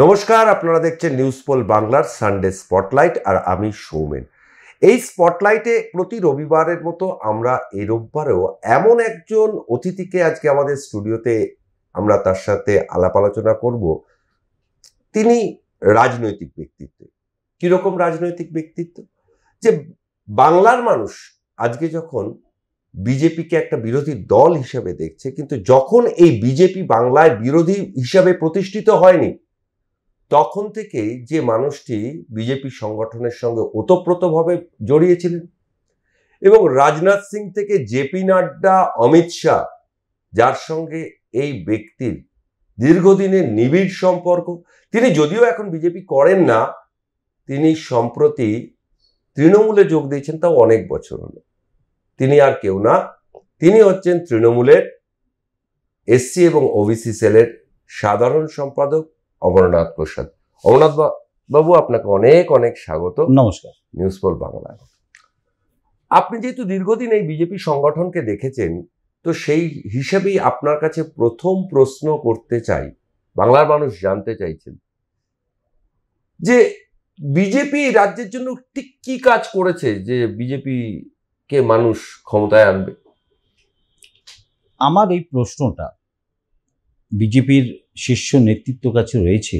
নমস্কার, আপনারা দেখছেন নিউজ পোল বাংলার সানডে স্পটলাইট আর আমি সৌমেন। এই স্পটলাইটে প্রতি রবিবারের মতো আমরা এই রোববারেও এমন একজন অতিথিকে আজকে আমাদের স্টুডিওতে আমরা তার সাথে আলাপ আলোচনা করব। তিনি রাজনৈতিক ব্যক্তিত্ব। কীরকম রাজনৈতিক ব্যক্তিত্ব? যে বাংলার মানুষ আজকে যখন বিজেপিকে একটা বিরোধী দল হিসেবে দেখছে, কিন্তু যখন এই বিজেপি বাংলায় বিরোধী হিসাবে প্রতিষ্ঠিত হয়নি তখন থেকেই যে মানুষটি বিজেপি সংগঠনের সঙ্গে ওতপ্রোতভাবে জড়িয়েছিলেন এবং রাজনাথ সিং থেকে জেপি নাড্ডা, অমিত শাহ, যার সঙ্গে এই ব্যক্তির দীর্ঘদিনের নিবিড় সম্পর্ক, তিনি যদিও এখন বিজেপি করেন না, তিনি সম্প্রতি তৃণমূলে যোগ দিয়েছেন, তাও অনেক বছর হলো। তিনি আর কেউ না, তিনি হচ্ছেন তৃণমূলের এসসি এবং ওবিসি সেলের সাধারণ সম্পাদক অমরনাথ প্রসাদ। অমরনাথ বাবু, আপনাকে অনেক অনেক স্বাগত। নমস্কার। নিউজ পোল বাংলায়। আপনি যেহেতু দীর্ঘদিন এই বিজেপি সংগঠনকে দেখেছেন, তো সেই হিসেবেই আপনার কাছে প্রথম প্রশ্ন করতে চাই, বাংলার মানুষ জানতে চাইছেন যে বিজেপি রাজ্যের জন্য ঠিক কি কাজ করেছে যে বিজেপিকে মানুষ ক্ষমতায় আনবে? আমার এই প্রশ্নটা বিজেপির শীর্ষ নেতৃত্বের কাছে রয়েছে।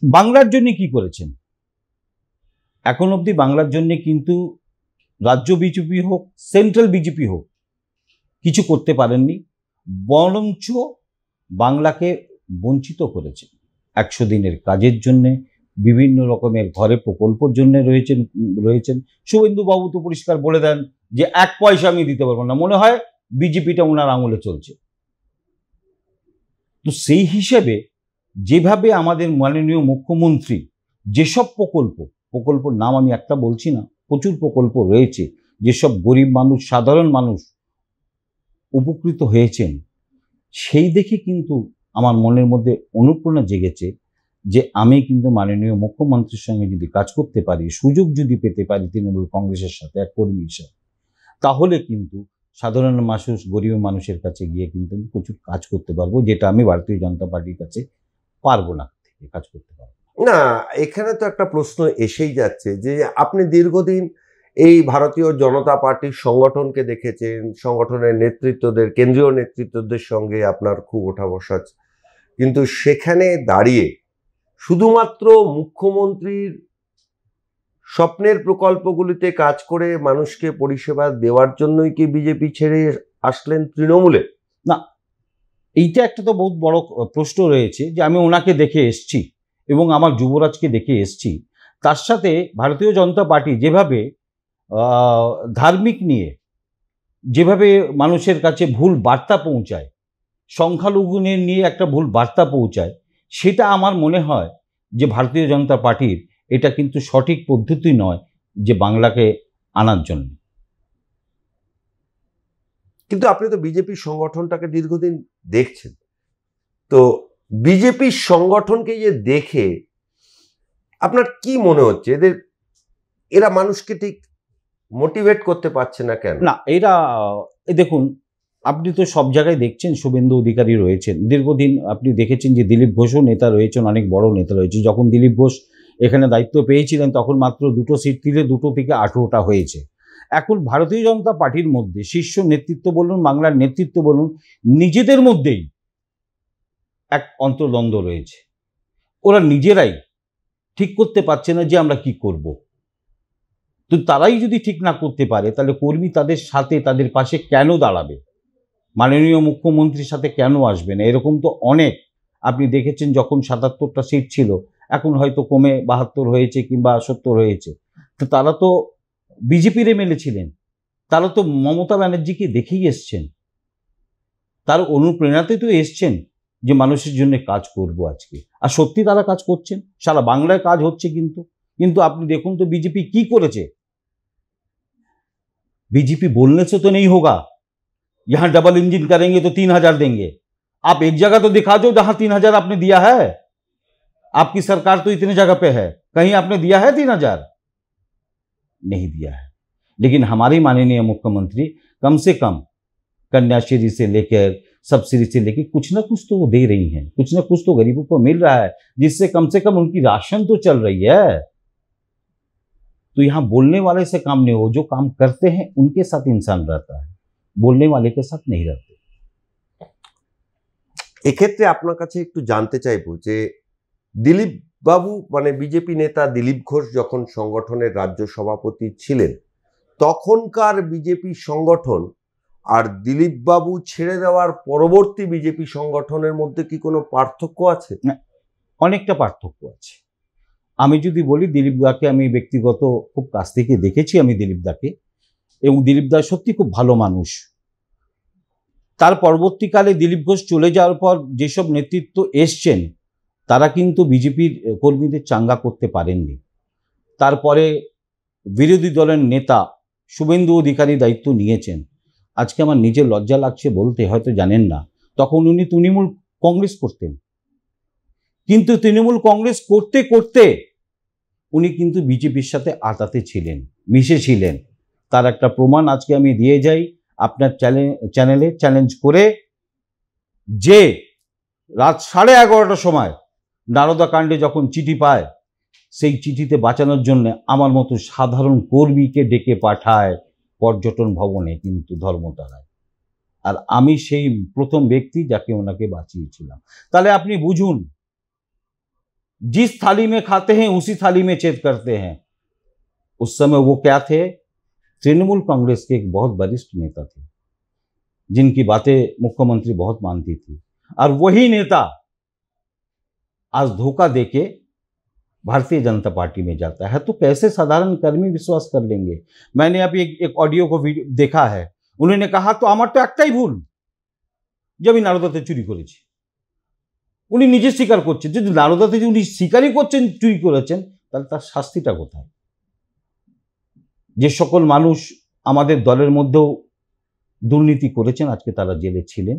বাংলার জন্য কি করেছেন? এখন অবধি বাংলার জন্য কিন্তু রাজ্য বিজেপি হোক, সেন্ট্রাল বিজেপি হোক, কিছু করতে পারেননি, বরঞ্চ বাংলাকে বঞ্চিত করেছেন। 100 দিনের কাজের জন্যে, বিভিন্ন রকমের ঘরে প্রকল্পের জন্য রয়েছেন। শুভেন্দুবাবু তো পরিষ্কার বলে দেন যে 1 পয়সা আমি দিতে পারবো না। মনে হয় বিজেপিটা ওনার আঙুলে চলছে। তো সেই হিসেবে যেভাবে আমাদের মাননীয় মুখ্যমন্ত্রী যেসব প্রকল্পর নাম আমি একটা বলছি না, প্রচুর প্রকল্প রয়েছে, যেসব গরিব মানুষ, সাধারণ মানুষ উপকৃত হয়েছেন, সেই দেখে কিন্তু আমার মনের মধ্যে অনুপ্রেরণা জেগেছে যে আমি কিন্তু মাননীয় মুখ্যমন্ত্রীর সঙ্গে যদি কাজ করতে পারি, সুযোগ যদি পেতে পারি তৃণমূল কংগ্রেসের সাথে এক কর্মী হিসাবে, তাহলে কিন্তু সাধারণ মানুষ, গরিব মানুষের কাছে গিয়ে কিন্তু আমি প্রচুর কাজ করতে পারবো, যেটা আমি ভারতীয় জনতা পার্টির কাছে পারবো না, থেকে কাজ করতে পারবো না। এখানে তো একটা প্রশ্ন এসেই যাচ্ছে যে আপনি দীর্ঘদিন এই ভারতীয় জনতা পার্টির সংগঠনকে দেখেছেন, সংগঠনের নেতৃত্বদের, কেন্দ্রীয় নেতৃত্বদের সঙ্গে আপনার খুব ওঠা বসা, কিন্তু সেখানে দাঁড়িয়ে শুধুমাত্র মুখ্যমন্ত্রীর স্বপ্নের প্রকল্পগুলিতে কাজ করে মানুষকে পরিষেবা দেওয়ার জন্যই কি বিজেপি ছেড়ে আসলেন তৃণমূলে? না, এইটা একটা তো বহুত বড় প্রশ্ন রয়েছে যে আমি ওনাকে দেখে এসছি এবং আমার যুবরাজকে দেখে এসছি, তার সাথে ভারতীয় জনতা পার্টি যেভাবে ধার্মিক নিয়ে যেভাবে মানুষের কাছে ভুল বার্তা পৌঁছায়, সংখ্যালঘুদের নিয়ে একটা ভুল বার্তা পৌঁছায়, সেটা আমার মনে হয় যে ভারতীয় জনতা পার্টির এটা কিন্তু সঠিক পদ্ধতি নয় যে বাংলাকে আনার জন্য। কিন্তু আপনি তো বিজেপি সংগঠনটাকে দীর্ঘদিন দেখছেন, তো বিজেপি সংগঠনকে যে দেখে আপনার কি মনে হচ্ছে, এরা মানুষকে ঠিক মোটিভেট করতে পারছে না কেন? না, এরা দেখুন, আপনি তো সব জায়গায় দেখছেন শুভেন্দু অধিকারী রয়েছেন, দীর্ঘদিন আপনি দেখেছেন যে দিলীপ ঘোষও নেতা রয়েছেন, অনেক বড় নেতা রয়েছে। যখন দিলীপ ঘোষ এখানে দায়িত্ব পেয়েছিলেন তখন মাত্র 2টো সিট দিলে 2টো থেকে 18টা হয়েছে। এখন ভারতীয় জনতা পার্টির মধ্যে শীর্ষ নেতৃত্ব বলুন, বাংলার নেতৃত্ব বলুন, নিজেদের মধ্যেই এক অন্তর্দ্বন্দ্ব রয়েছে। ওরা নিজেরাই ঠিক করতে পারছে না যে আমরা কি করব। তো তারাই যদি ঠিক না করতে পারে তাহলে কর্মী তাদের সাথে, তাদের পাশে কেন দাঁড়াবে? মাননীয় মুখ্যমন্ত্রীর সাথে কেন আসবে না? এরকম তো অনেক আপনি দেখেছেন, যখন 77টা সিট ছিল এখন হয়তো কমে 72 হয়েছে কিংবা 70 হয়েছে। তো তারা তো বিজেপির এমএলএ ছিলেন, তারা তো মমতা ব্যানার্জিকে দেখেই এসছেন, তার অনুপ্রেরণাতে তো এসছেন যে মানুষের জন্য কাজ করব আজকে। আর সত্যি তারা কাজ করছেন, সারা বাংলায় কাজ হচ্ছে। কিন্তু আপনি দেখুন তো বিজেপি কি করেছে। बीजेपी बोलने से तो नहीं होगा, यहां डबल इंजन करेंगे तो 3000 देंगे। आप एक जगह तो दिखा दो जहां 3000 आपने दिया है। आपकी सरकार तो इतनी जगह पे है, कहीं आपने दिया है 3000? नहीं दिया है। लेकिन हमारी माननीय मुख्यमंत्री कम से कम कन्याश्री से लेकर सब्सिडी से लेके कुछ ना कुछ तो वो दे रही हैं, कुछ ना कुछ तो गरीबों को मिल रहा है, जिससे कम से कम उनकी राशन तो चल रही है। तो यहाँ बोलने वाले से काम नहीं हो, जो काम करते हैं उनके साथ इंसान रहता है, बोलने वाले के साथ नहीं रहते। এক্ষেত্রে আপনার কাছে একটু জানতে চাইবো যে দিলীপ বাবু মানে বিজেপি নেতা দিলীপ ঘোষ যখন সংগঠনের রাজ্য সভাপতি ছিলেন তখনকার বিজেপি সংগঠন আর দিলীপ বাবু ছেড়ে দেওয়ার পরবর্তী বিজেপি সংগঠনের মধ্যে কি কোনো পার্থক্য আছে? অনেকটা পার্থক্য আছে। আমি যদি বলি দিলীপ দাকে আমি ব্যক্তিগত খুব কাছ থেকে দেখেছি আমি দিলীপ দাকে, এবং দিলীপ দা সত্যি খুব ভালো মানুষ। তার পরবর্তীকালে দিলীপ ঘোষ চলে যাওয়ার পর যেসব নেতৃত্ব এসছেন তারা কিন্তু বিজেপির কর্মীদের চাঙ্গা করতে পারেননি। তারপরে বিরোধী দলের নেতা শুভেন্দু অধিকারী দায়িত্ব নিয়েছেন। আজকে আমার নিজের লজ্জা লাগছে বলতে, হয়তো জানেন না, তখন উনি তৃণমূল কংগ্রেস করতেন, কিন্তু তৃণমূল কংগ্রেস করতে করতে উনি কিন্তু বিজেপির সাথে আতাতে ছিলেন, মিশেছিলেন। তার একটা প্রমাণ আজকে আমি দিয়ে যাই আপনার চ্যানেলে চ্যালেঞ্জ করে, যে রাত 11:30টার সময় নারদা কাণ্ডে যখন চিঠি পায়, সেই চিঠিতে বাঁচানোর জন্য আমার মতো সাধারণ কর্মীকে ডেকে পাঠায় পর্যটন ভবনে, কিন্তু ধর্মতলায়। আর আমি সেই প্রথম ব্যক্তি যাকে ওনাকে বাঁচিয়েছিলাম। তাহলে আপনি বুঝুন, जिस थाली में खाते हैं उसी थाली में छेद करते हैं। उस समय वो क्या थे? तृणमूल कांग्रेस के एक बहुत वरिष्ठ नेता थे, जिनकी बातें मुख्यमंत्री बहुत मानती थी, और वही नेता आज धोखा देके भारतीय जनता पार्टी में जाता है। तो कैसे साधारण कर्मी विश्वास कर लेंगे? मैंने अभी एक ऑडियो को देखा है, उन्होंने कहा तो আমার তো একটাই ভুল যে আমি নারদাতে চুরি করেছি। উনি নিজে স্বীকার করছেন, যদি নারদাতে উনি স্বীকারই করছেন চুরি করেছেন, তাহলে তার শাস্তিটা কোথায়? যে সকল মানুষ আমাদের দলের মধ্যেও দুর্নীতি করেছেন আজকে তারা জেলে ছিলেন,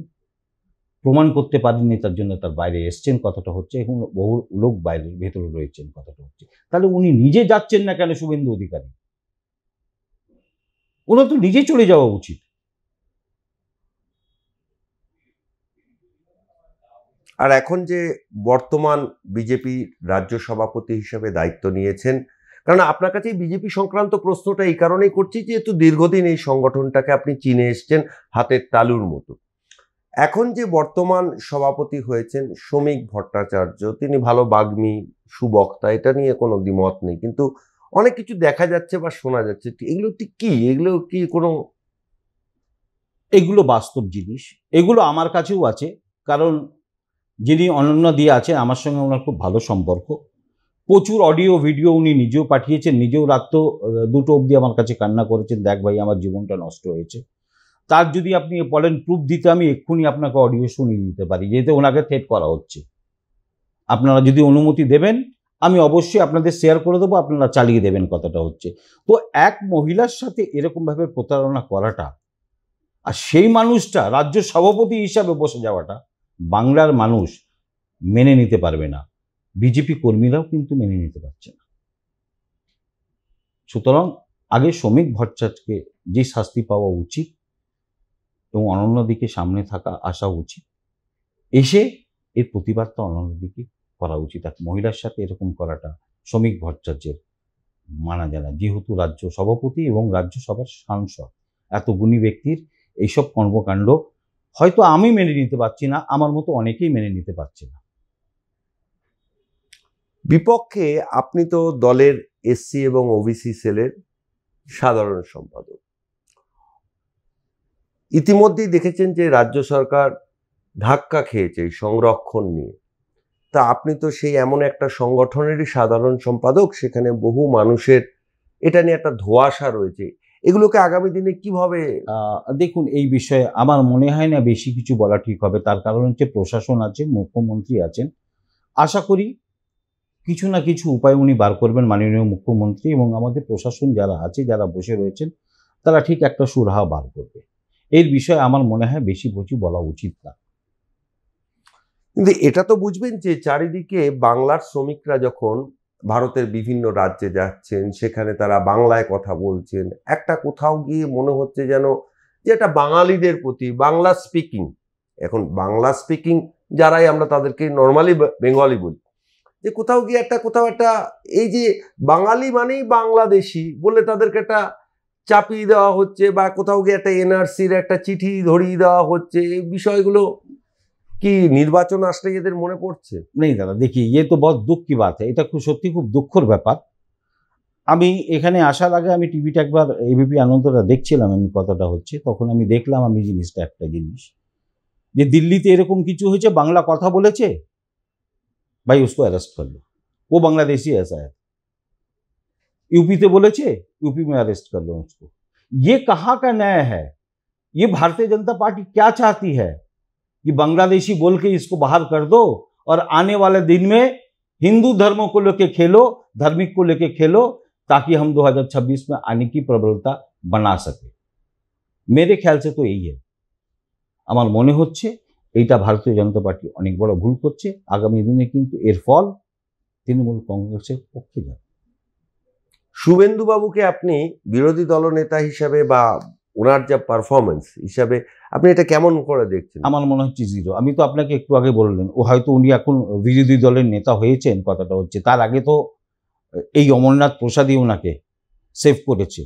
প্রমাণ করতে পারেননি, তার জন্য তার বাইরে এসছেন, কথাটা হচ্ছে। এখন বহু লোক বাইরে ভেতরে রয়েছেন, কথাটা হচ্ছে। তাহলে উনি নিজে যাচ্ছেন না কেন? শুভেন্দু অধিকারী, ওনার তো নিজে চলে যাওয়া উচিত। আর এখন যে বর্তমান বিজেপি রাজ্য সভাপতি হিসেবে দায়িত্ব নিয়েছেন, কারণ আপনার কাছে বিজেপি সংক্রান্ত প্রশ্নটা এই কারণেই করছি যেহেতু দীর্ঘদিন এই সংগঠনটাকে আপনি চিনে এসছেন হাতের তালুর মতো। এখন যে বর্তমান সভাপতি হয়েছেন শ্রমিক ভট্টাচার্য, তিনি ভালো বাগ্মী, সুবক্তা, এটা নিয়ে কোনো দ্বিমত নেই, কিন্তু অনেক কিছু দেখা যাচ্ছে বা শোনা যাচ্ছে, এগুলো ঠিক কি? এগুলো কি কোনো? এগুলো বাস্তব জিনিস, এগুলো আমার কাছেও আছে। কারণ যিনি অনন্যা দিয়ে আছেন, আমার সঙ্গে ওনার খুব ভালো সম্পর্ক। প্রচুর অডিও ভিডিও উনি নিজেও পাঠিয়েছেন, নিজেও রাত 2টো অবধি আমার কাছে কান্না করেছেন, দেখ ভাই আমার জীবনটা নষ্ট হয়েছে। তার যদি আপনি বলেন প্রুফ দিতে, আমি এক্ষুনি আপনাকে অডিও শুনিয়ে দিতে পারি, যেহেতু ওনাকে থ্রেট করা হচ্ছে। আপনারা যদি অনুমতি দেবেন আমি অবশ্যই আপনাদের শেয়ার করে দেবো, আপনারা চালিয়ে দেবেন, কথাটা হচ্ছে। তো এক মহিলার সাথে এরকমভাবে প্রতারণা করাটা, আর সেই মানুষটা রাজ্য সভাপতি হিসাবে বসে যাওয়াটা বাংলার মানুষ মেনে নিতে পারবে না, বিজেপি কর্মীরাও কিন্তু মেনে নিতে পারছে না। সুতরাং আগে শ্রমিক ভট্টাচার্যকে যে শাস্তি পাওয়া উচিত এবং অনন্যদিকে সামনে থাকা আসা উচিত, এসে এর প্রতিবাদটা অনন্যদিকে করা উচিত। এক মহিলার সাথে এরকম করাটা শ্রমিক ভট্টাচার্যের মানা যায় না, যেহেতু রাজ্য সভাপতি এবং রাজ্যসভার সাংসদ, এত গুণী ব্যক্তির এইসব কর্মকাণ্ড হয়তো আমি মেনে নিতে পারছি না, আমার মতো অনেকেই মেনে নিতে পারছে না। বিপক্ষে আপনি তো দলের এসসি এবং ওবিসি সেলের সাধারণ সম্পাদক। ইতিমধ্যেই দেখেছেন যে রাজ্য সরকার ধাক্কা খেয়েছে সংরক্ষণ নিয়ে। তা আপনি তো সেই এমন একটা সংগঠনেরই সাধারণ সম্পাদক, সেখানে বহু মানুষের এটা নিয়ে একটা ধোঁয়াশা রয়েছে, এগুলোকে আগামী দিনে কিভাবে? দেখুন, এই বিষয়ে আমার মনে হয় না বেশি কিছু বলা ঠিক হবে। তার কারণ হচ্ছে প্রশাসন আছে, মুখ্যমন্ত্রী আছেন। আশা করি কিছু না কিছু উপায় উনি বার করবেন, মাননীয় মুখ্যমন্ত্রী, এবং আমাদের প্রশাসন যারা আছে, যারা বসে রয়েছেন, তারা ঠিক একটা সুরাহা বার করবে। এর বিষয়ে আমার মনে হয় বেশি বলা উচিত না। কিন্তু এটা তো বুঝবেন যে চারিদিকে বাংলার শ্রমিকরা যখন ভারতের বিভিন্ন রাজ্যে যাচ্ছেন, সেখানে তারা বাংলায় কথা বলছেন, একটা কোথাও গিয়ে মনে হচ্ছে যেন যে এটা বাঙালিদের প্রতি, বাংলা স্পিকিং এখন বাংলা স্পিকিং যারাই আমরা তাদেরকে নর্মালি বেঙ্গলি বলি, যে কোথাও গিয়ে কোথাও একটা এই যে বাঙালি মানেই বাংলাদেশি বলে তাদেরকে একটা চাপিয়ে দেওয়া হচ্ছে, বা কোথাও গিয়ে একটা এনআরসির একটা চিঠি ধরিয়ে দেওয়া হচ্ছে, এই বিষয়গুলো কি নির্বাচন আসলে এদের মনে পড়ছে? নেই দাদা, দেখি ये तो बहुत दुख की बात है, এটা খুব সত্যি খুব দুঃখের ব্যাপার। আমি এখানে আসার আগে আমি টিভিটা একবার এবিপি আনন্দটা দেখছিলাম, আমি কথাটা হচ্ছে তখন আমি দেখলাম আমি জিনিসটা একটা জিনিস যে দিল্লিতে এরকম কিছু হয়েছে, বাংলা কথা বলেছে, ভাই उसको अरेस्ट कर लो, वो बांग्लादेशी ऐसा है। यूपीতে বলেছে, यूपी में अरेस्ट कर लो उसको। ये कहाँ का न्याय है? ये भारतीय जनता पार्टी क्या चाहती है कि बांग्लादेशी बोल के इसको बाहर कर दो और आने वाले दिन में हिंदू धर्मों को लेके खेलो, धार्मिक को लेके खेलो, ताकि हम 2026 में आने की प्रबलता बना सके। मेरे ख्याल से तो यही है। আমার মনে হচ্ছে এইটা ভারতীয় জনতা পার্টি অনেক বড় ভুল করছে। আগামী দিনে কিন্তু এর ফল তৃণমূল কংগ্রেসের পক্ষে যাবে। শুভেন্দু বাবুকে আপনি বিরোধী দলনেতা হিসাবে বা ওনার যা পারফরমেন্স হিসাবে আপনি এটা কেমন করে দেখছেন? আমার মনে হচ্ছে জিরো। আমি তো আপনাকে একটু আগে বললেন, ও হয়তো উনি এখন বিরোধী দলের নেতা হয়েছেন, কথাটা হচ্ছে তার আগে তো এই অমরনাথ প্রসাদই ওনাকে সেভ করেছে,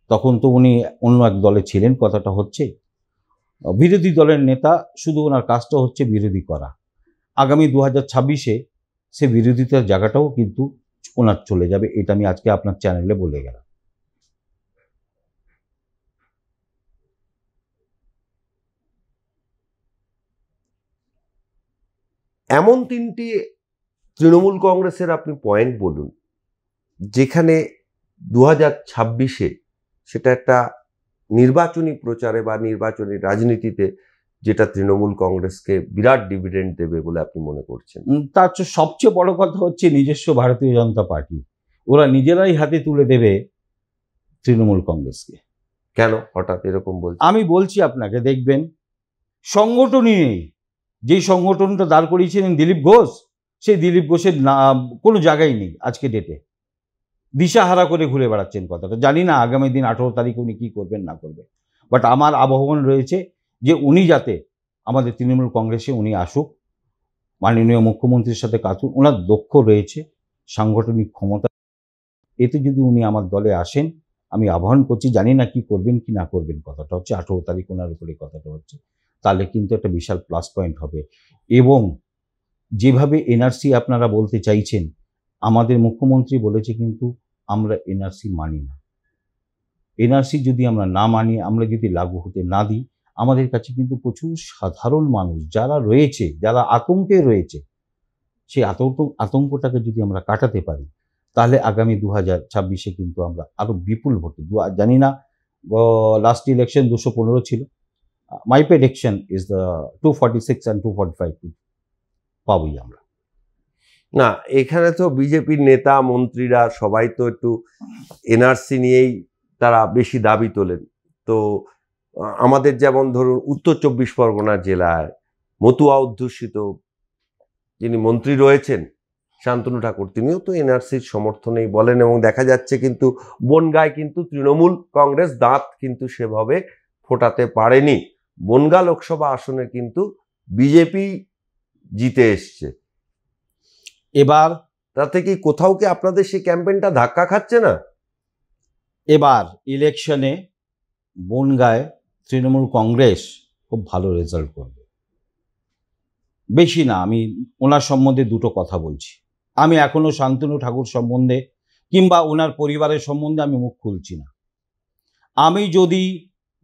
তখন তো উনি অন্য এক দলে ছিলেন, কথাটা হচ্ছে বিরোধী দলের নেতা, শুধু ওনার কাজটা হচ্ছে বিরোধী করা। আগামী 2026-এ সে বিরোধিতার জায়গাটাও কিন্তু ওনার চলে যাবে, এটা আমি আজকে আপনার চ্যানেলে বলে গেলাম। এমন তিনটি তৃণমূল কংগ্রেসের আপনি পয়েন্ট বলুন যেখানে 2026-এ সেটা একটা নির্বাচনী প্রচারে বা নির্বাচনী রাজনীতিতে যেটা তৃণমূল কংগ্রেসকে বিরাট ডিভিডেন্ড দেবে বলে আপনি মনে করছেন। তার সবচেয়ে বড় কথা হচ্ছে নিজস্ব ভারতীয় জনতা পার্টি, ওরা নিজেরাই হাতে তুলে দেবে তৃণমূল কংগ্রেসকে। কেন হঠাৎ এরকম বলছেন? আমি বলছি আপনাকে, দেখবেন সংগঠনই নেই। যে সংগঠনটা দাঁড় করিয়েছিলেন দিলীপ ঘোষ, সেই দিলীপ ঘোষের কোনো জায়গায় নেই আজকে ডেটে, দিশাহারা করে ঘুরে বেড়াচ্ছেন। কথাটা জানি না আগামী দিন 18 তারিখে উনি কী করবেন না করবেন, বাট আমার আহ্বান রয়েছে যে উনি যাতে আমাদের তৃণমূল কংগ্রেসে উনি আসুক, মাননীয় মুখ্যমন্ত্রীর সাথে কাতুন, ওনার দক্ষ রয়েছে, সাংগঠনিক ক্ষমতা, এতে যদি উনি আমার দলে আসেন আমি আহ্বান করছি, জানি না কি করবেন কি না করবেন, কথাটা হচ্ছে 18 তারিখ ওনার উপরে কথাটা হচ্ছে, তাহলে কিন্তু একটা বিশাল প্লাস পয়েন্ট হবে। এবং যেভাবে এনআরসি আপনারা বলতে চাইছেন, আমাদের মুখ্যমন্ত্রী বলেছে কিন্তু আমরা এনআরসি মানি না। এনআরসি যদি আমরা না মানি, আমরা যদি লাগু হতে না দিই, আমাদের কাছে কিন্তু প্রচুর সাধারণ মানুষ যারা রয়েছে, যারা আতঙ্কে রয়েছে, সেই আতঙ্কটাকে যদি আমরা কাটাতে পারি, তাহলে আগামী 2026-এ কিন্তু আমরা আরো বিপুল ভোটে, জানি না লাস্ট ইলেকশন 215 ছিল, মাই প্রেডিকশন ইজ দ্য 246 and 245 পাবই আমরা। না, এখানে তো বিজেপির নেতা মন্ত্রীরা সবাই তো একটু এনআরসি নিয়েই তারা বেশি দাবি তোলেন। তো আমাদের যেমন ধরুন উত্তর 24 পরগনা জেলায় মতুয়া অধ্যুষিত যিনি মন্ত্রী রয়েছেন শান্তনু ঠাকুর, তিনিও তো এনআরসির সমর্থনেই বলেন, এবং দেখা যাচ্ছে কিন্তু বনগাঁয় কিন্তু তৃণমূল কংগ্রেস দাঁত কিন্তু সেভাবে ফোটাতে পারেনি। বনগাঁ লোকসভা আসনে কিন্তু বিজেপি জিতে এসছে। এবার তাতে কি কোথাও কি আপনাদের সেই ক্যাম্পেইনটা ধাক্কা খাচ্ছে না? এবার ইলেকশনে বনগাঁয় তৃণমূল কংগ্রেস খুব ভালো রেজাল্ট করবে, বেশি না। আমি ওনার সম্বন্ধে দুটো কথা বলছি, আমি এখনো শান্তনু ঠাকুর সম্বন্ধে কিংবা ওনার পরিবারের সম্বন্ধে আমি মুখ খুলছি না। আমি যদি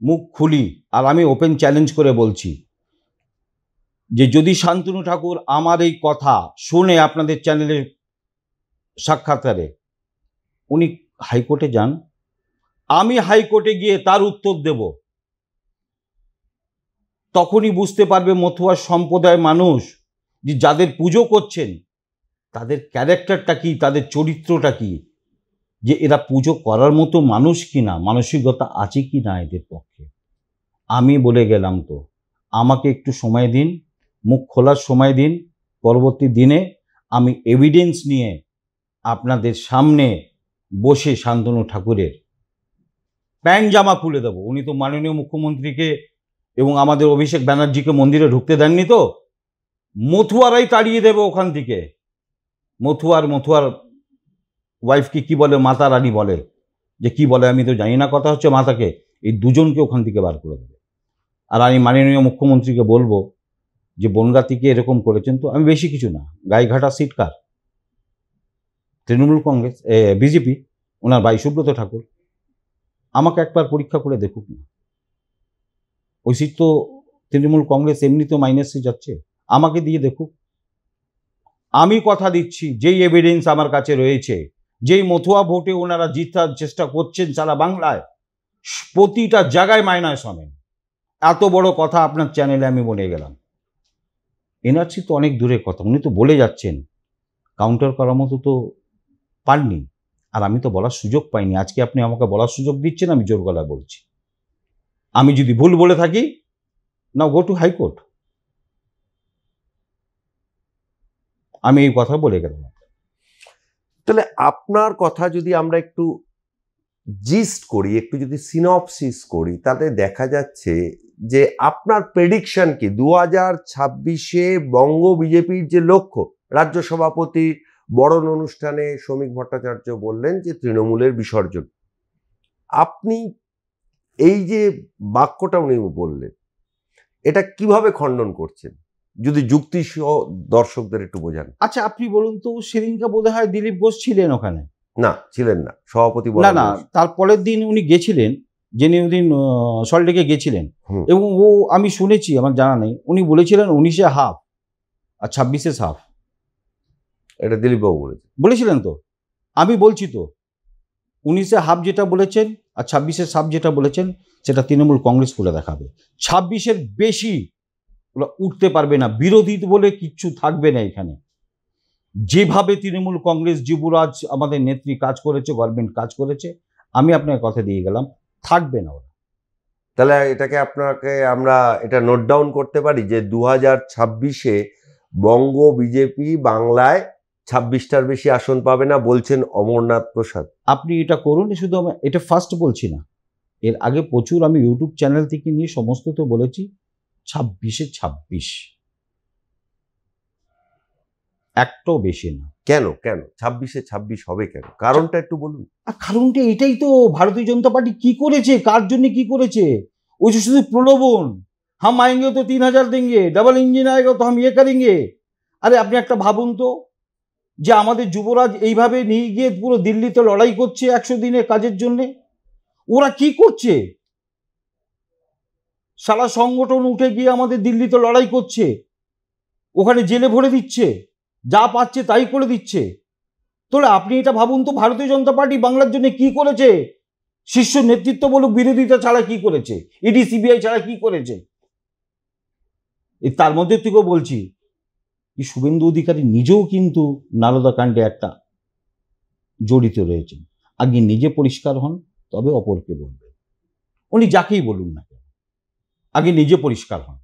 মুখ খুলি, আর আমি ওপেন চ্যালেঞ্জ করে বলছি যে যদি শান্তনু ঠাকুর আমার এই কথা শুনে আপনাদের চ্যানেলে সাক্ষাৎকারে উনি হাইকোর্টে যান, আমি হাইকোর্টে গিয়ে তার উত্তর দেব, তখনই বুঝতে পারবে মতুয়া সম্প্রদায়ের মানুষ যে যাদের পুজো করছেন তাদের ক্যারেক্টারটা কি, তাদের চরিত্রটা কি, যে এরা পুজো করার মতো মানুষ কি না, মানসিকতা আছে কি না এদের পক্ষে। আমি বলে গেলাম তো, আমাকে একটু সময় দিন, মুখ খোলার সময় দিন, পরবর্তী দিনে আমি এভিডেন্স নিয়ে আপনাদের সামনে বসে শান্তনু ঠাকুরের প্যান্ট জামা খুলে দেবো। উনি তো মাননীয় মুখ্যমন্ত্রীকে এবং আমাদের অভিষেক ব্যানার্জিকে মন্দিরে ঢুকতে দেননি তো? মথুয়ারাই তাড়িয়ে দেবে ওখান থেকে। মথুয়ার ওয়াইফকে কি বলে, মাতা রানী বলে, যে কি বলে আমি তো জানি না, কথা হচ্ছে মাতাকে, এই দুজনকে ওখান থেকে বার করে দেবে। আর আমি মাননীয় মুখ্যমন্ত্রীকে বলবো যে বনগাঁতিকে এরকম করেছেন তো, আমি বেশি কিছু না, গাইঘাটা সিট কার? তৃণমূল কংগ্রেস, বিজেপি, ওনার ভাই সুব্রত ঠাকুর। আমাকে একবার পরীক্ষা করে দেখুক না, ওই সিট তো তৃণমূল কংগ্রেস এমনিতেও মাইনাসে যাচ্ছে, আমাকে দিয়ে দেখুক। আমি কথা দিচ্ছি, যেই এভিডেন্স আমার কাছে রয়েছে, যেই মথুয়া ভোটে ওনারা জিতার চেষ্টা করছেন সারা বাংলায়, প্রতিটা জায়গায় মাইনাস হবেন। এত বড় কথা আপনার চ্যানেলে আমি বলে গেলাম। এনআরসি তো অনেক দূরের কথা, উনি তো বলে যাচ্ছেন, কাউন্টার করার মতো তো পাননি, আর আমি তো বলার সুযোগ পাইনি। আজকে আপনি আমাকে বলার সুযোগ দিচ্ছেন, আমি জোর গলায় বলছি। আমি যদি ভুল বলে থাকি, নাও গো টু হাইকোর্ট। আমি এই কথা বলে গেলাম। তাহলে আপনার কথা যদি আমরা একটু জিস্ট করি, একটু যদি সিনপসিস করি, তাতে দেখা যাচ্ছে যে আপনার প্রেডিকশন কি 2026-এ বঙ্গ বিজেপির যে লক্ষ্য, রাজ্য সভাপতি বরণ অনুষ্ঠানে শ্রমিক ভট্টাচার্য বললেন যে তৃণমূলের বিসর্জন। আপনি এই যে বাক্যটা উনি বললেন, এটা কিভাবে খণ্ডন করছেন, যদি যুক্তি সহ দর্শকদের একটু বোঝান। আচ্ছা, আপনি বলুন তো, সেদিনকে বোধ হয় দিলীপ ঘোষ ছিলেন ওখানে? না, ছিলেন না, সভাপতি না না, তারপরের দিন উনি গেছিলেন, যিনি ওদিন সল্টলেকে গেছিলেন, এবং ও আমি শুনেছি, আমার জানা নেই, উনি বলেছিলেন 19-এ হাফ আর 26-এ হাফ। এটা দিলীপবাবু বলেছিলেন তো? আমি বলছি তো, 19-এ হাফ যেটা বলেছেন আর 26-এ হাফ যেটা বলেছেন, সেটা তৃণমূল কংগ্রেস করে দেখাবে। 26-এর বেশি ওরা উঠতে পারবে না, বিরোধী বলে কিচ্ছু থাকবে না এখানে। যেভাবে তৃণমূল কংগ্রেস, যুবরাজ আমাদের নেত্রী কাজ করেছে, গভর্নমেন্ট কাজ করেছে, আমি আপনাকে কথা দিয়ে গেলাম, থাকবে না ওরা। তাহলে এটাকে আপনাকে আমরা এটা নোট ডাউন করতে পারি যে 2026-এ বঙ্গ বিজেপি বাংলায় 26টার বেশি আসন পাবে না, বলছেন অমরনাথ প্রসাদ। আপনি এটা করুন, শুধু আমি এটা ফার্স্ট বলছি না, এর আগে প্রচুর আমি ইউটিউব চ্যানেল থেকে নিয়ে সমস্ত তো বলেছি 26-এ 26, একটাও বেশি না। কেন 26-এ 26 হবে কেন? কারণটা একটু বলুন। কারণটা এটাই তো, ভারতীয় জনতা পার্টি কি করেছে, কার জন্য কি করেছে? ওই যে শুধু প্রলোভন, হাম আয়েঙ্গে তো 3000 দেंगे, ডাবল ইঞ্জিন আয়েগা তো হাম ইয়ে করেंगे। আরে আপনি একটা ভাবুন তো, যে আমাদের যুবরাজ এইভাবে নিয়ে গিয়ে পুরো দিল্লিতে লড়াই করছে 100 দিনের কাজের জন্য, ওরা কি করছে? সারা সংগঠন উঠে গিয়ে আমাদের দিল্লিতে লড়াই করছে, ওখানে জেলে ভরে দিচ্ছে, যা পাচ্ছে তাই করে দিচ্ছে। তাহলে আপনি এটা ভাবুন তো, ভারতীয় জনতা পার্টি বাংলার জন্য কি করেছে? শীর্ষ নেতৃত্ব বলুক, বিরোধিতা ছাড়া কি করেছে? ইডি সিবিআই ছাড়া কি করেছে? তার মধ্যে থেকেও বলছি, শুভেন্দু অধিকারী নিজেও কিন্তু নারদা কাণ্ডে একটা জড়িত রয়েছেন। আগে নিজে পরিষ্কার হন, তবে অপরকে বলবেন। উনি যাকেই বলুন না কেন, আগে নিজে পরিষ্কার হন।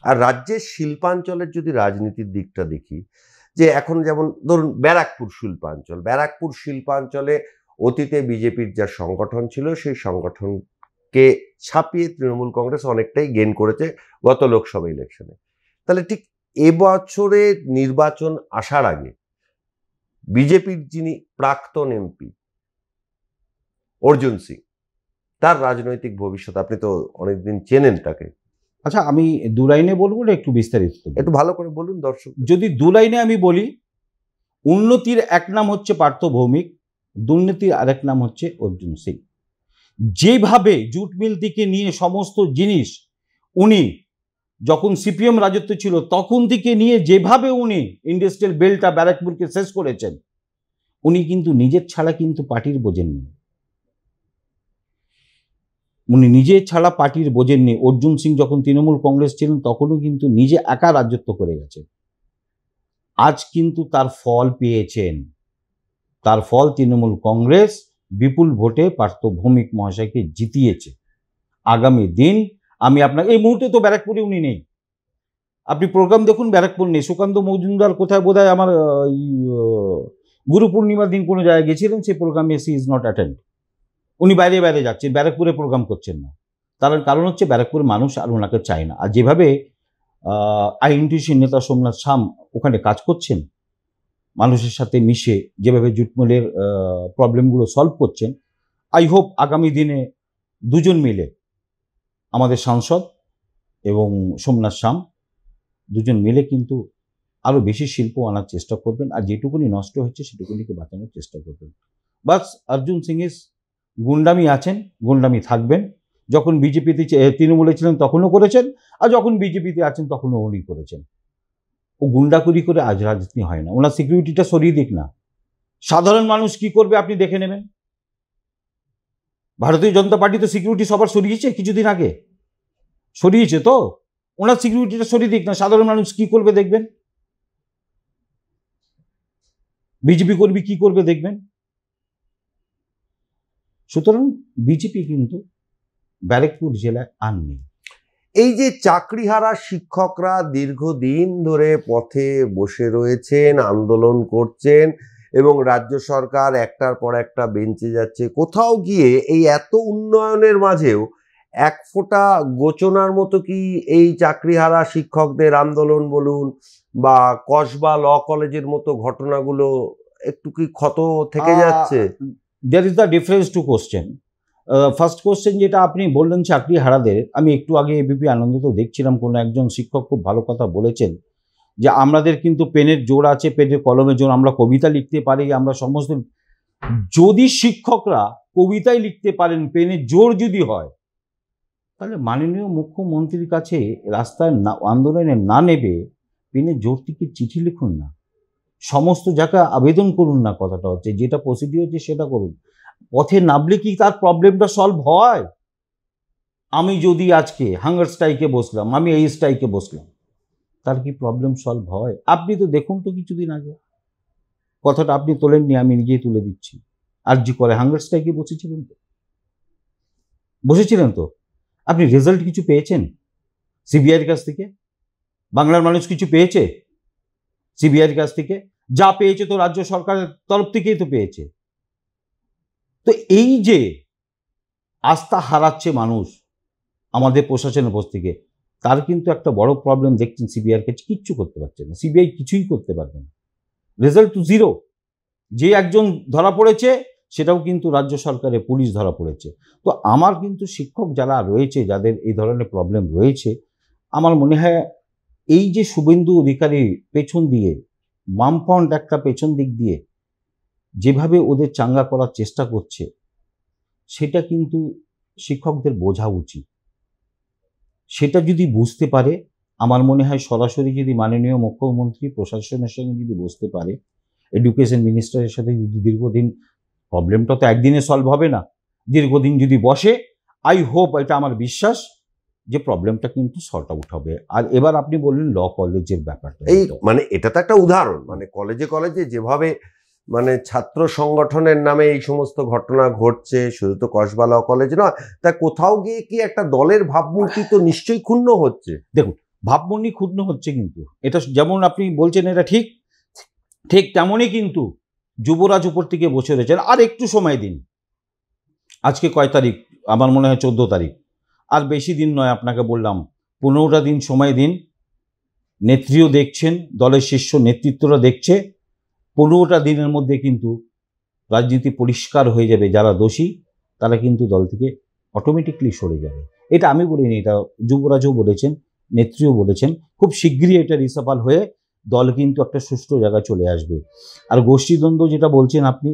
আর রাজ্যের শিল্পাঞ্চলের যদি রাজনীতির দিকটা দেখি, যে এখন যেমন ধরুন ব্যারাকপুর শিল্পাঞ্চলে অতীতে বিজেপির যা সংগঠন ছিল, সেই সংগঠনকে ছাপিয়ে তৃণমূল কংগ্রেস অনেকটাই গেইন করেছে গত লোকসভা ইলেকশনে। তাহলে ঠিক এবছরে নির্বাচন আসার আগে বিজেপির যিনি প্রাক্তন এমপি অর্জুন সিং, তার রাজনৈতিক ভবিষ্যৎ, আপনি তো অনেকদিন চেনেন তাকে। আচ্ছা, আমি দু লাইনে বলবো না একটু বিস্তারিত? একটু ভালো করে বলুন দর্শক। যদি দু লাইনে আমি বলি, উন্নতির এক নাম হচ্ছে পার্থ ভৌমিক, দুর্নীতির আরেক নাম হচ্ছে অর্জুন সিং। যেভাবে জুট মিল থেকে নিয়ে সমস্ত জিনিস উনি যখন সিপিএম রাজত্ব ছিল তখন থেকে নিয়ে যেভাবে উনি ইন্ডাস্ট্রিয়াল বেল্টটা ব্যারাকপুরকে শেষ করেছেন, উনি কিন্তু নিজের ছাড়া কিন্তু পার্টির বোঝেননি। উনি নিজে ছাড়া পার্টির বোঝেননি। অর্জুন সিং যখন তৃণমূল কংগ্রেস ছিলেন তখনও কিন্তু নিজে একা রাজত্ব করে গেছেন। আজ কিন্তু তার ফল পেয়েছেন। তার ফল তৃণমূল কংগ্রেস বিপুল ভোটে পার্থ ভৌমিক মহাশয়কে জিতিয়েছে। আগামী দিন আমি আপনাকে, এই মুহূর্তে তো ব্যারাকপুরে উনি নেই, আপনি প্রোগ্রাম দেখুন, ব্যারাকপুর নেই। সুকান্ত মজুমদার কোথায় বোধহয় আমার গুরু পূর্ণিমার দিন কোনো জায়গায় গেছিলেন, সেই প্রোগ্রামে সি ইজ নট অ্যাটেন্ড। উনি বাইরে বাইরে যাচ্ছেন, ব্যারাকপুরে প্রোগ্রাম করছেন না। তার কারণ হচ্ছে ব্যারাকপুরের মানুষ আর ওনাকে চায় না। আর যেভাবে আইএনটিসি নেতা সোমনাথ শাম ওখানে কাজ করছেন, মানুষের সাথে মিশে যেভাবে জুটমিলের প্রবলেমগুলো সলভ করছেন, আই হোপ আগামী দিনে দুজন মিলে আমাদের সাংসদ এবং সোমনাথ শাম দুজন মিলে কিন্তু আরও বেশি শিল্প আনার চেষ্টা করবেন, আর যেটুকুনি নষ্ট হচ্ছে সেটুকুনিকে বাঁচানোর চেষ্টা করবেন। বাস অর্জুন সিং ইস গুন্ডামি আছেন, গুন্ডামি থাকবেন। যখন বিজেপিতে তৃণমূলে ছিলেন তখনও করেছেন, আর যখন বিজেপিতে আছেন তখনও উনি করেছেন। ও গুন্ডাকুরি করে আজ রাজনীতি হয় না। ওনার সিকিউরিটিটা সরিয়ে দিক না, সাধারণ মানুষ কি করবে আপনি দেখে নেবেন। ভারতীয় জনতা পার্টি তো সিকিউরিটি সবার সরিয়েছে কিছুদিন আগে, সরিয়েছে তো। ওনার সিকিউরিটিটা সরিয়ে দিক না, সাধারণ মানুষ কি করবে দেখবেন, বিজেপি কর্মী কি করবে দেখবেন। সুতরাং বিজেপি কিন্তু ব্যারাকপুর জেলায় আর নেই। এই যে চাকরিহারা শিক্ষকরা দীর্ঘদিন ধরে পথে বসে রয়েছেন, আন্দোলন করছেন এবং রাজ্য সরকার একটার পর একটা বেঞ্চে যাচ্ছে, কোথাও গিয়ে এই এত উন্নয়নের মাঝেও এক ফোঁটা গোচনার মতো কি এই চাকরিহারা শিক্ষকদের আন্দোলন বলুন বা কসবা ল কলেজের মতো ঘটনাগুলো একটু কি ক্ষত থেকে যাচ্ছে? There is the difference two question. First question যেটা আপনি বললেন চাকরি হারাদের, আমি একটু আগে এবিপি আনন্দতে দেখছিলাম কোনো একজন শিক্ষক খুব ভালো কথা বলেছেন যে আমাদের কিন্তু পেনের জোর আছে, পেনের কলমের জোর, আমরা কবিতা লিখতে পারি, আমরা সমস্ত। যদি শিক্ষকরা কবিতায় লিখতে পারেন, পেনের জোর যদি হয়, তাহলে মাননীয় মুখ্যমন্ত্রীর কাছে রাস্তায় আন্দোলনে না নেবে পেনের জোর থেকে চিঠি লিখুন না, সমস্ত জায়গায় আবেদন করুন না। কথাটা হচ্ছে যেটা প্রসিডিওর হচ্ছে সেটা করুন। পথে নামলে কি তার প্রবলেমটা সলভ হয়? আমি যদি আজকে হাঙ্গার স্ট্রাইকে বসলাম, আমি এই স্ট্রাইকে বসলাম, তার কি প্রবলেম সলভ হয়? আপনি তো দেখুন তো কিছুদিন আগে কথাটা আপনি তোলেননি, আমি নিজেই তুলে দিচ্ছি। আরজি করে হাঙ্গার স্ট্রাইকে বসেছিলেন তো আপনি রেজাল্ট কিছু পেয়েছেন সিবিআইয়ের কাছ থেকে? বাংলার মানুষ কিছু পেয়েছে সিবিআইয়ের কাছ থেকে? যা পেয়েছে তো রাজ্য সরকারের তরফ থেকেই তো পেয়েছে। তো এই যে আস্থা হারাচ্ছে মানুষ আমাদের প্রশাসনের উপর থেকে, তার কিন্তু একটা বড় প্রবলেম দেখছেন। সিবিআইয়ের কাছে কিচ্ছু করতে পারছে না, সিবিআই কিছুই করতে পারবে না, রেজাল্ট টু জিরো। যে একজন ধরা পড়েছে সেটাও কিন্তু রাজ্য সরকারের পুলিশ ধরা পড়েছে। তো আমার কিন্তু শিক্ষক যারা রয়েছে, যাদের এই ধরনের প্রবলেম রয়েছে, আমার মনে হয় এই যে শুভেন্দু অধিকারী পেছন দিয়ে, বামফ্রন্ট একটা পেছন দিক দিয়ে যেভাবে ওদের চাঙ্গা করার চেষ্টা করছে, সেটা কিন্তু শিক্ষকদের বোঝা উচিত। সেটা যদি বুঝতে পারে, আমার মনে হয় সরাসরি যদি মাননীয় মুখ্যমন্ত্রী প্রশাসনের সঙ্গে যদি বসতে পারে, এডুকেশন মিনিস্টারের সাথে যদি দীর্ঘদিন, প্রবলেমটা তো একদিনে সলভ হবে না, দীর্ঘদিন যদি বসে, আই হোপ, এটা আমার বিশ্বাস যে প্রবলেমটা কিন্তু সর্ট আউট হবে। আর এবার আপনি বললেন ল কলেজের ব্যাপারটা, এই মানে এটা তো একটা উদাহরণ, মানে কলেজে কলেজে যেভাবে মানে ছাত্র সংগঠনের নামে এই সমস্ত ঘটনা ঘটছে, শুধু তো কসবা ল কলেজ নয়, তা কোথাও গিয়ে কি একটা দলের ভাবমূর্তি তো নিশ্চয়ই ক্ষুণ্ণ হচ্ছে। দেখুন, ভাবমূর্তি ক্ষুণ্ণ হচ্ছে, কিন্তু এটা যেমন আপনি বলছেন এটা ঠিক, ঠিক তেমনই কিন্তু যুবরাজ উপর থেকে বসে রয়েছেন। আর একটু সময় দিন, আজকে কয় তারিখ? আমার মনে হয় 14 তারিখ। আর বেশি দিন নয়, আপনাকে বললাম 15টা দিন সময় দিন। নেত্রীও দেখছেন, দলের শীর্ষ নেতৃত্বরা দেখছে, 15টা দিনের মধ্যে কিন্তু রাজনীতি পরিষ্কার হয়ে যাবে। যারা দোষী তারা কিন্তু দল থেকে অটোমেটিকলি সরে যাবে। এটা আমি বলিনি, এটা যুবরাজও বলেছেন, নেত্রীও বলেছেন। খুব শীঘ্রই এটা রিসাফল হয়ে দল কিন্তু একটা সুষ্ঠু জায়গায় চলে আসবে। আর গোষ্ঠীদ্বন্দ্ব যেটা বলছেন আপনি,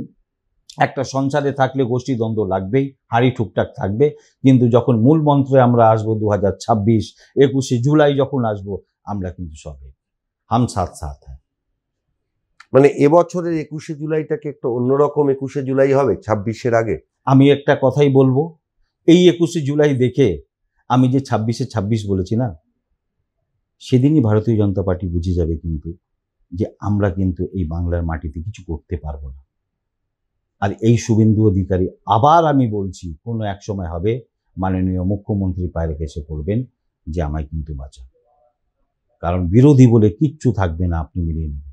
একটা সংসারে থাকলে গোষ্ঠীদ্বন্দ্ব লাগবেই, হাঁড়ি ঠুকটাক থাকবে, কিন্তু যখন মূল মন্ত্রে আমরা আসবো 2026 21শে জুলাই যখন আসবো, আমরা কিন্তু সবে হাম সাথ সাথ হ্যাঁ। মানে এবছরের 21শে জুলাইটাকে একটা অন্যরকম 21শে জুলাই হবে 26-এর আগে। আমি একটা কথাই বলবো, এই 21শে জুলাই দেখে আমি যে 26-এ 26 বলেছি না, সেদিনই ভারতীয় জনতা পার্টি বুঝে যাবে কিন্তু যে আমরা কিন্তু এই বাংলার মাটিতে কিছু করতে পারবো না। আর এই শুভেন্দু অধিকারী, আবার আমি বলছি, কোনো এক সময় হবে মাননীয় মুখ্যমন্ত্রী পায়ের কাছে পড়বেন যে আমায় কিন্তু বাঁচান, কারণ বিরোধী বলে কিচ্ছু থাকবে না, আপনি মিলিয়ে নেবেন।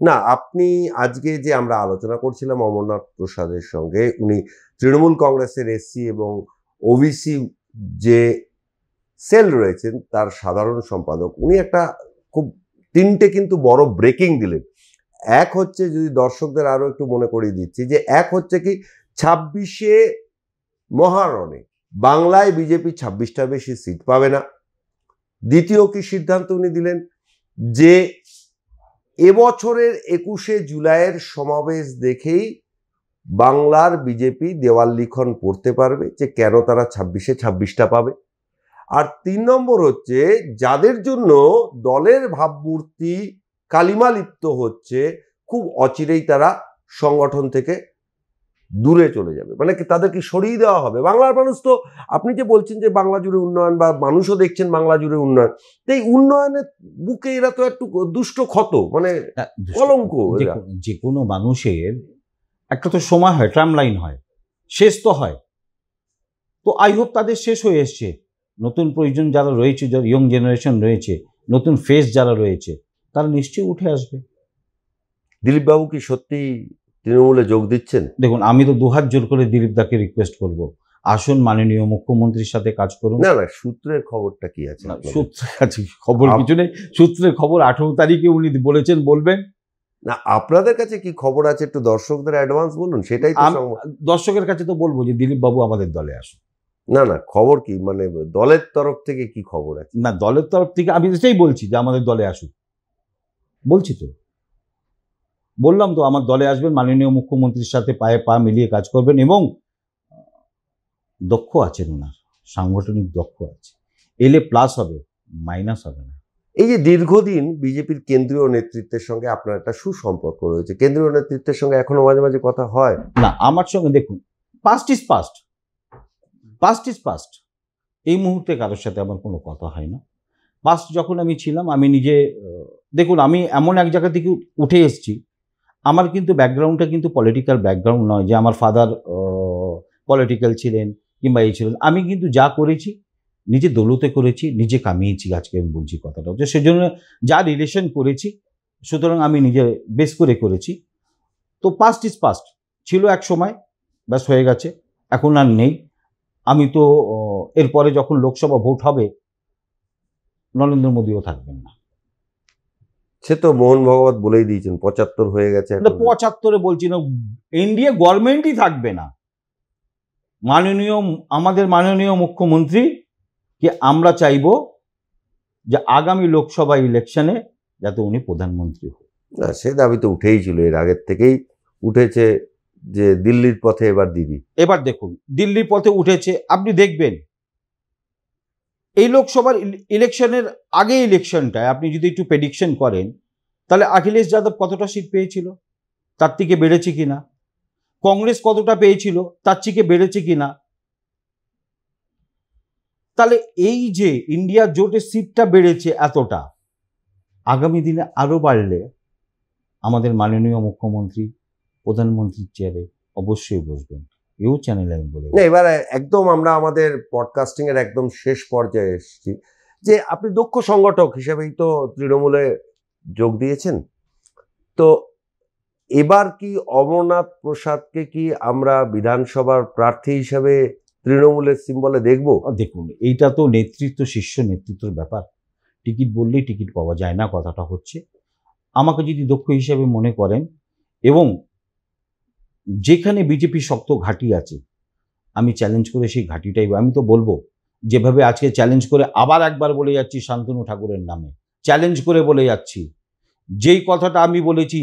না, আপনি আজকে যে আমরা আলোচনা করছিলাম অমরনাথ প্রসাদের সঙ্গে, উনি তৃণমূল কংগ্রেসের এসসি এবং ওবিসি যে সেল রয়েছেন তার সাধারণ সম্পাদক, উনি একটা খুব তিনটে কিন্তু বড় ব্রেকিং দিলেন। এক হচ্ছে, যদি দর্শকদের আরো একটু মনে করিয়ে দিচ্ছি, যে এক হচ্ছে কি 26-এ মহারণে বাংলায় বিজেপি 26টার বেশি সিট পাবে না। দ্বিতীয় কি সিদ্ধান্ত উনি দিলেন, যে এবছরের 21শে জুলাইয়ের সমাবেশ দেখেই বাংলার বিজেপি দেওয়াল লিখন পড়তে পারবে যে কেন তারা 26-এ 26টা পাবে। আর 3 নম্বর হচ্ছে, যাদের জন্য দলের ভাবমূর্তি কালিমা লিপ্ত হচ্ছে, খুব অচিরেই তারা সংগঠন থেকে দূরে চলে যাবে, মানে কি তাদেরকে সরিয়ে দেওয়া হবে। বাংলার মানুষ তো, আপনি যে বলছেন যে বাংলা জুড়ে উন্নয়ন, বা মানুষও দেখছেন বাংলা জুড়ে উন্নয়ন, তো এই উন্নয়নের বুকে এরা তো একটু দুষ্ট ক্ষত, মানে কলঙ্ক। যে কোনো মানুষের একটা তো সময় হয়, ট্রাম লাইন হয়, শেষ তো হয়। তো আই হোপ তাদের শেষ হয়ে এসছে। নতুন প্রয়োজন যারা রয়েছে, যারা ইয়ং জেনারেশন রয়েছে, নতুন ফেস যারা রয়েছে, তারা নিশ্চয়ই উঠে আসবে। দিলীপ বাবু কি সত্যি তৃণমূলে যোগ দিচ্ছেন? দেখুন, আমি তো দুহাত জোর করে দিলীপ দাকে রিকোয়েস্ট করব, আসুন মাননীয় মুখ্যমন্ত্রীর সাথে কাজ করুন। না না, সূত্রের খবরটা কি আছে? সূত্রের কাছে খবর কিছু নেই, সূত্রের খবর 18 তারিখে উনি বলেছেন বলবেন। না, আপনাদের কাছে কি খবর আছে একটু দর্শকদের অ্যাডভান্স বলুন, সেটাই তো। দর্শকের কাছে তো বলবো যে দিলীপ বাবু আমাদের দলে আসুন। না না, খবর কি, মানে দলের তরফ থেকে কি খবর আছে? না, দলের তরফ থেকে আমি এটাই বলছি যে আমাদের দলে আসুন, বলছি তো, বললাম তো আমার দলে আসবেন, মাননীয় মুখ্যমন্ত্রীর সাথে পায়ে পা মিলিয়ে কাজ করবেন, এবং দক্ষ আছেন ওনার, সাংগঠনিক দক্ষ আছে, এলে প্লাস হবে, মাইনাস হবে না। এই যে দীর্ঘদিন বিজেপির কেন্দ্রীয় নেতৃত্বের সঙ্গে আপনার একটা সুসম্পর্ক রয়েছে, কেন্দ্রীয় নেতৃত্বের সঙ্গে এখনো মাঝে মাঝে কথা হয়? না, আমার সঙ্গে দেখুন, past is past, past is past. এই মুহূর্তে কারোর সাথে আমার কোনো কথা হয় না। পাস্ট যখন আমি ছিলাম, আমি নিজে, দেখুন আমি এমন এক জায়গা থেকে উঠে এসেছি, আমার কিন্তু ব্যাকগ্রাউন্ডটা কিন্তু পলিটিক্যাল ব্যাকগ্রাউন্ড নয় যে আমার ফাদার পলিটিক্যাল ছিলেন কিংবা এই ছিলেন। আমি কিন্তু যা করেছি নিজে দৌলতে করেছি, নিজে কামিয়েছি। আজকে আমি বলছি কথাটা হচ্ছে সেজন্য যা রিলেশন করেছি, সুতরাং আমি নিজে বেস করে করেছি। তো পাস্ট ইজ পাস্ট, ছিল এক সময়, ব্যাস হয়ে গেছে, এখন আর নেই। আমি তো এরপরে যখন লোকসভা ভোট হবে, নরেন্দ্র মোদীও থাকবেন না। সে তো মোহন ভাগবত বলেই দিয়েছেন 75 হয়ে গেছে। 75-এ বলছি না, এনডিএ গভর্নমেন্টই থাকবে না। আমাদের মাননীয় মুখ্যমন্ত্রী কে আমরা চাইব যে আগামী লোকসভা ইলেকশনে যাতে উনি প্রধানমন্ত্রী হন। না, সে দাবি তো উঠেই ছিল, এর আগের থেকেই উঠেছে যে দিল্লির পথে এবার দিদি। এবার দেখুন, দিল্লির পথে উঠেছে, আপনি দেখবেন এই লোকসভার ইলেকশনের আগে ইলেকশনটায় আপনি যদি একটু প্রেডিকশন করেন, তাহলে অখিলেশ যাদব কতটা সিট পেয়েছিল, তার থেকে বেড়েছে কিনা? কংগ্রেস কতটা পেয়েছিল, তার থেকে বেড়েছে কিনা? তাহলে এই যে ইন্ডিয়া জোটের সিটটা বেড়েছে এতটা, আগামী দিনে আরো বাড়লে আমাদের মাননীয় মুখ্যমন্ত্রী প্রধানমন্ত্রীর চেয়ারে অবশ্যই বসবেন। এও চ্যানেল আমি বলে। না, এবার একদম আমরা আমাদের পডকাস্টিং এর একদম শেষ পর্যায়ে এসেছি, যে আপনি দক্ষ সংগঠক হিসেবেই তো তৃণমূলে যোগ দিয়েছেন। তো এবার কি অমরনাথ প্রসাদকে কি আমরা বিধানসভার প্রার্থী হিসেবে তৃণমূলের সিম্বলে দেখব? দেখুন, এইটা তো নেতৃত্ব শীর্ষ নেতৃত্বের ব্যাপার। টিকিট বললেই টিকিট পাওয়া যায় না, কথাটা হচ্ছে। আমাকে যদি দক্ষ হিসেবে মনে করেন, এবং যেখানে বিজেপি শক্ত ঘাঁটি আছে, আমি চ্যালেঞ্জ করে সেই ঘাঁটিটাই, আমি তো বলবো, যেভাবে আজকে চ্যালেঞ্জ করে আবার একবার বলে যাচ্ছি শান্তনু ঠাকুরের নামে, চ্যালেঞ্জ করে বলে যাচ্ছি, যেই কথাটা আমি বলেছি,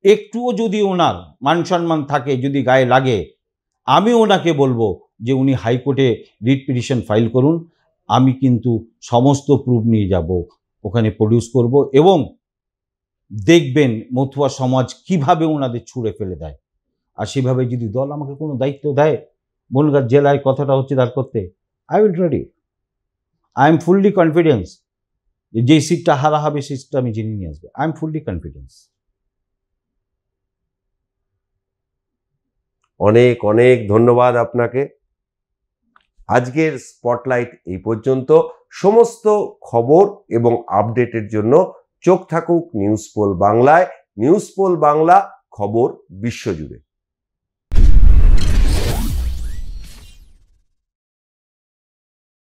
একটুও যদি ওনার মান সম্মান থাকে, যদি গায়ে লাগে, আমি ওনাকে বলবো যে উনি হাইকোর্টে রিট পিটিশন ফাইল করুন। আমি কিন্তু সমস্ত প্রুফ নিয়ে যাব, ওখানে প্রডিউস করব, এবং দেখবেন মতুয়া সমাজ কিভাবে ওনাদের ছুঁড়ে ফেলে দেয়। আর সেভাবে যদি দল আমাকে কোনো দায়িত্ব দেয়, বনগাঁ জেলায় কথাটা হচ্ছে তার করতে, I will ready. I am fully confidence যে সিটটা হারা হবে, সেই সিটটা আমি জেনে নিয়ে আসবো। I am fully confidence. অনেক অনেক ধন্যবাদ আপনাকে। আজকের স্পটলাইট এই পর্যন্ত। সমস্ত খবর এবং আপডেটের জন্য চোখ থাকুক নিউজ পোল বাংলায়। নিউজ পোল বাংলা, খবর বিশ্বজুড়ে।